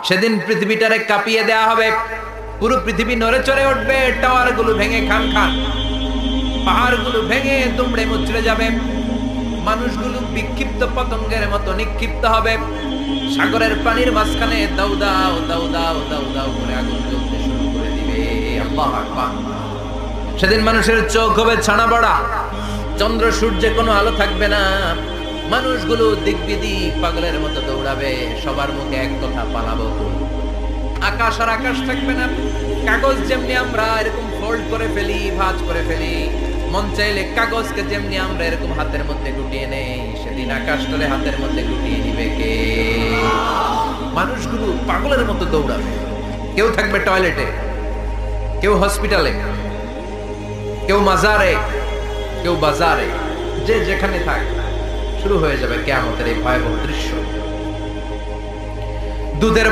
সেদিন পৃথিবীটারে কাঁপিয়ে দেয়া হবে, পুরো পৃথিবী নড়ে চড়ে উঠবে, টাওয়ার গুলো ভেঙে খান খান, পাহাড় গুলো ভেঙে দুমড়ে মুচড়ে যাবে, মানুষগুলো বিক্ষিপ্ত পতঙ্গের মতো নিক্ষিপ্ত হবে, সাগরের পানির মাঝখানে দাউ দাউ দাউ দাউ দাউ দাউ করে আগুন জ্বলতে শুরু করে দিবে। আল্লাহু আকবার। সেদিন মানুষের চোখ হবে ছানা বড়া, চন্দ্র সূর্যে কোনো আলো থাকবে না, মানুষগুলো দিক বিদিক পাগলের মতো দৌড়াবে, সবার মুখে এক কথা, পালাবো। আকাশ আর আকাশ থাকবে না, কাগজ যেমনি আমরা এরকম ফোল্ড করে ফেলি, ভাঁজ করে ফেলি, মন চাইলে কাগজকে যেমনি আমরা এরকম হাতের মধ্যে গুটিয়ে নেই, সেদিন আকাশটারে হাতের মধ্যে গুটিয়ে নিবে কে? মানুষগুলো পাগলের মতো দৌড়াবে, কেউ থাকবে টয়লেটে, কেউ হসপিটালে, কেউ মাজারে, কেউ বাজারে, যে যেখানে থাক, শুরু হয়ে যাবে কিয়ামতের এই ভয়াবহ দৃশ্য। দুধের